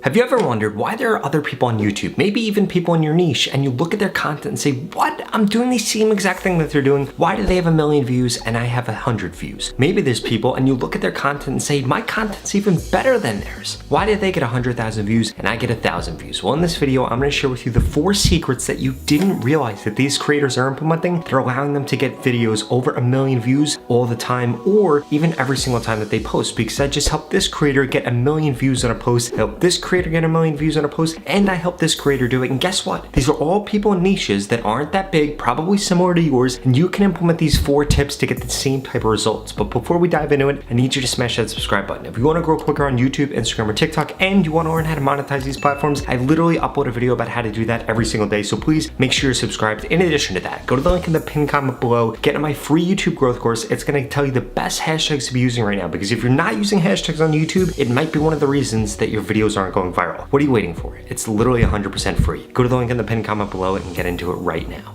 Have you ever wondered why there are other people on YouTube, maybe even people in your niche, and you look at their content and say, what? I'm doing the same exact thing that they're doing. Why do they have 1 million views and I have 100 views? Maybe there's people and you look at their content and say, my content's even better than theirs. Why did they get 100,000 views and I get 1,000 views? Well, in this video, I'm gonna share with you the 4 secrets that you didn't realize that these creators are implementing that are allowing them to get videos over 1 million views all the time, or even every single time that they post, because I just helped this creator get 1 million views on a post, helped this creator get 1 million views on a post, and I helped this creator do it. And guess what? These are all people in niches that aren't that big, probably similar to yours, and you can implement these 4 tips to get the same type of results. But before we dive into it, I need you to smash that subscribe button. If you want to grow quicker on YouTube, Instagram, or TikTok, and you want to learn how to monetize these platforms, I literally upload a video about how to do that every single day. So please make sure you're subscribed. In addition to that, go to the link in the pinned comment below, get in my free YouTube growth course. It's going to tell you the best hashtags to be using right now, because if you're not using hashtags on YouTube, it might be one of the reasons that your videos aren't going viral. What are you waiting for? It's literally 100% free. Go to the link in the pinned comment below and get into it right now.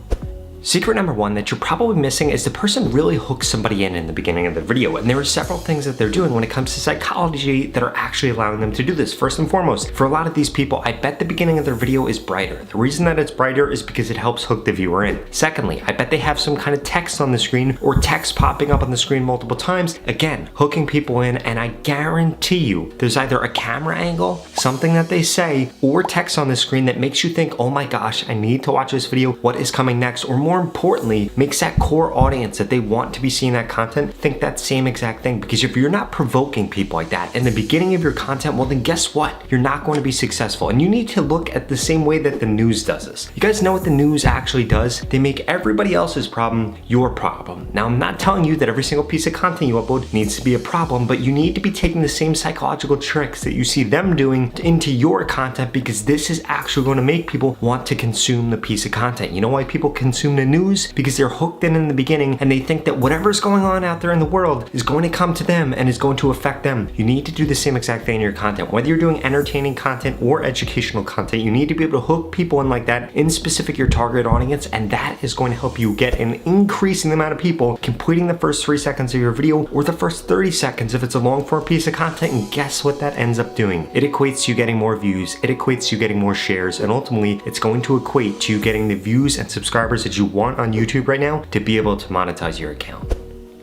Secret number 1 that you're probably missing is the person really hooks somebody in the beginning of the video, and there are several things that they're doing when it comes to psychology that are actually allowing them to do this. First and foremost, for a lot of these people, I bet the beginning of their video is brighter. The reason that it's brighter is because it helps hook the viewer in. Secondly, I bet they have some kind of text on the screen or text popping up on the screen multiple times, again, hooking people in, and I guarantee you there's either a camera angle, something that they say, or text on the screen that makes you think, oh my gosh, I need to watch this video, what is coming next, or more importantly, makes that core audience that they want to be seeing that content think that same exact thing. Because if you're not provoking people like that in the beginning of your content, well then guess what? You're not going to be successful. And you need to look at the same way that the news does this. You guys know what the news actually does? They make everybody else's problem your problem. Now, I'm not telling you that every single piece of content you upload needs to be a problem, but you need to be taking the same psychological tricks that you see them doing into your content, because this is actually going to make people want to consume the piece of content. You know why people consume the news? Because they're hooked in the beginning and they think that whatever's going on out there in the world is going to come to them and is going to affect them. You need to do the same exact thing in your content. Whether you're doing entertaining content or educational content, you need to be able to hook people in like that in specific your target audience, and that is going to help you get an increasing amount of people completing the first 3 seconds of your video or the first 30 seconds if it's a long form piece of content. And guess what that ends up doing? It equates to you getting more views, it equates to you getting more shares, and ultimately it's going to equate to you getting the views and subscribers that you want on YouTube right now to be able to monetize your account.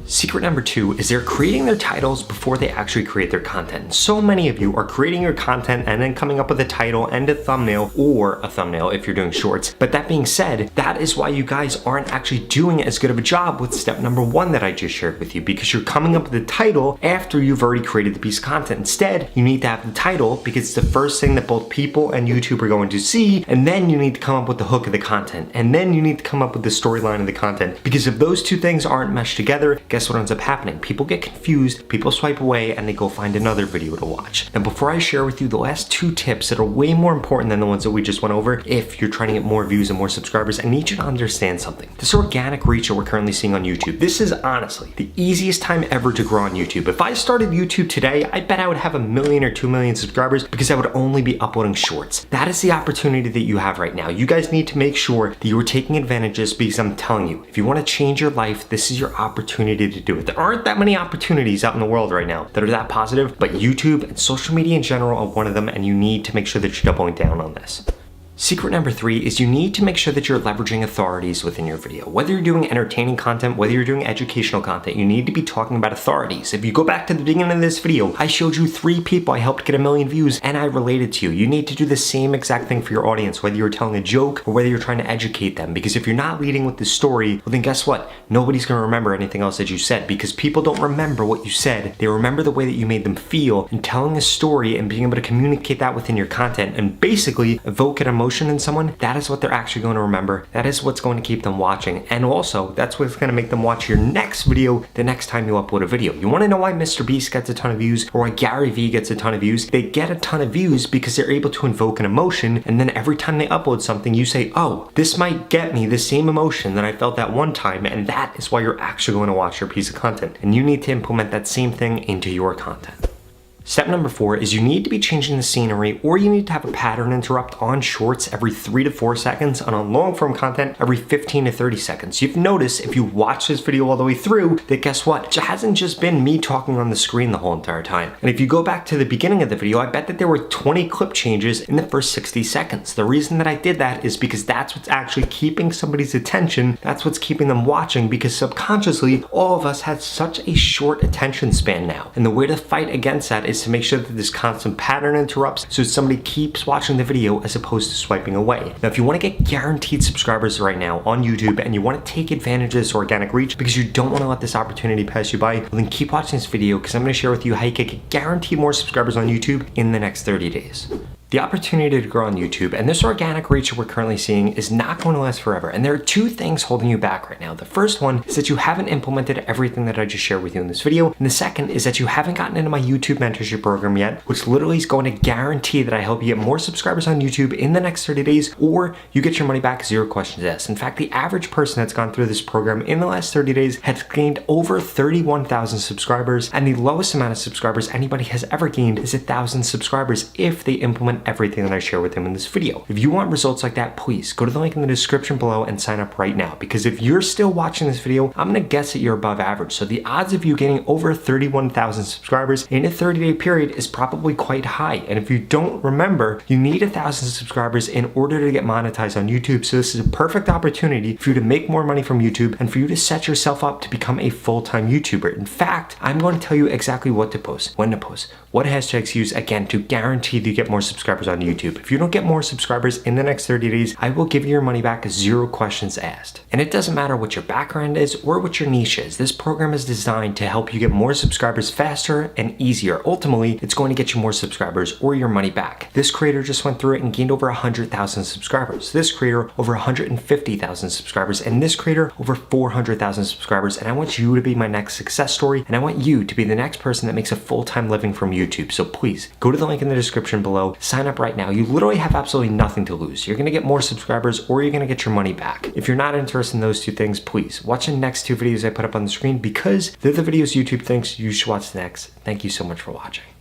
Secret number 2 is they're creating their titles before they actually create their content. So many of you are creating your content and then coming up with a title and a thumbnail, or a thumbnail if you're doing shorts. But that being said, that is why you guys aren't actually doing as good of a job with step number 1 that I just shared with you, because you're coming up with a title after you've already created the piece of content. Instead, you need to have the title because it's the first thing that both people and YouTube are going to see, and then you need to come up with the hook of the content, and then you need to come up with the storyline of the content. Because if those 2 things aren't meshed together, guess what ends up happening? People get confused, people swipe away, and they go find another video to watch. Now, before I share with you the last 2 tips that are way more important than the ones that we just went over, if you're trying to get more views and more subscribers, I need you to understand something. This organic reach that we're currently seeing on YouTube, this is honestly the easiest time ever to grow on YouTube. If I started YouTube today, I bet I would have 1 million or 2 million subscribers, because I would only be uploading shorts. That is the opportunity that you have right now. You guys need to make sure that you are taking advantage of this, because I'm telling you, if you want to change your life, this is your opportunity to do it. There aren't that many opportunities out in the world right now that are that positive, but YouTube and social media in general are one of them, and you need to make sure that you're doubling down on this. Secret number 3 is you need to make sure that you're leveraging authorities within your video. Whether you're doing entertaining content, whether you're doing educational content, you need to be talking about authorities. If you go back to the beginning of this video, I showed you 3 people I helped get 1 million views and I related to you. You need to do the same exact thing for your audience, whether you're telling a joke or whether you're trying to educate them. Because if you're not leading with the story, well then guess what? Nobody's going to remember anything else that you said, because people don't remember what you said. They remember the way that you made them feel, and telling a story and being able to communicate that within your content and basically evoke an emotion in someone, that is what they're actually going to remember. That is what's going to keep them watching, and also that's what's going to make them watch your next video the next time you upload a video. You want to know why Mr. Beast gets a ton of views or why Gary Vee gets a ton of views? They get a ton of views because they're able to invoke an emotion, and then every time they upload something you say, oh, this might get me the same emotion that I felt that one time, and that is why you're actually going to watch your piece of content. And you need to implement that same thing into your content. Step number 4 is you need to be changing the scenery, or you need to have a pattern interrupt on shorts every 3 to 4 seconds, and on long form content every 15 to 30 seconds. You've noticed if you watch this video all the way through that guess what? It hasn't just been me talking on the screen the whole entire time. And if you go back to the beginning of the video, I bet that there were 20 clip changes in the first 60 seconds. The reason that I did that is because that's what's actually keeping somebody's attention. That's what's keeping them watching, because subconsciously all of us have such a short attention span now. And the way to fight against that is to make sure that this constant pattern interrupts so somebody keeps watching the video as opposed to swiping away. Now, if you want to get guaranteed subscribers right now on YouTube and you want to take advantage of this organic reach because you don't want to let this opportunity pass you by, well, then keep watching this video because I'm going to share with you how you can get guaranteed more subscribers on YouTube in the next 30 days. The opportunity to grow on YouTube and this organic reach that we're currently seeing is not going to last forever. And there are two things holding you back right now. The first one is that you haven't implemented everything that I just shared with you in this video. And the second is that you haven't gotten into my YouTube mentorship program yet, which literally is going to guarantee that I help you get more subscribers on YouTube in the next 30 days, or you get your money back, 0 questions asked. In fact, the average person that's gone through this program in the last 30 days has gained over 31,000 subscribers. And the lowest amount of subscribers anybody has ever gained is 1,000 subscribers if they implement everything that I share with them in this video. If you want results like that, please go to the link in the description below and sign up right now, because if you're still watching this video, I'm gonna guess that you're above average. So the odds of you getting over 31,000 subscribers in a 30-day period is probably quite high. And if you don't remember, you need 1,000 subscribers in order to get monetized on YouTube. So this is a perfect opportunity for you to make more money from YouTube and for you to set yourself up to become a full-time YouTuber. In fact, I'm going to tell you exactly what to post, when to post, what hashtags use, again, to guarantee that you get more subscribers on YouTube. If you don't get more subscribers in the next 30 days, I will give you your money back, 0 questions asked. And it doesn't matter what your background is or what your niche is. This program is designed to help you get more subscribers faster and easier. Ultimately, it's going to get you more subscribers or your money back. This creator just went through it and gained over 100,000 subscribers. This creator over 150,000 subscribers, and this creator over 400,000 subscribers. And I want you to be my next success story, and I want you to be the next person that makes a full-time living from YouTube. So please go to the link in the description below, sign up right now. You literally have absolutely nothing to lose. You're gonna get more subscribers or you're gonna get your money back. If you're not interested in those two things, please watch the next 2 videos I put up on the screen, because they're the videos YouTube thinks you should watch next. Thank you so much for watching.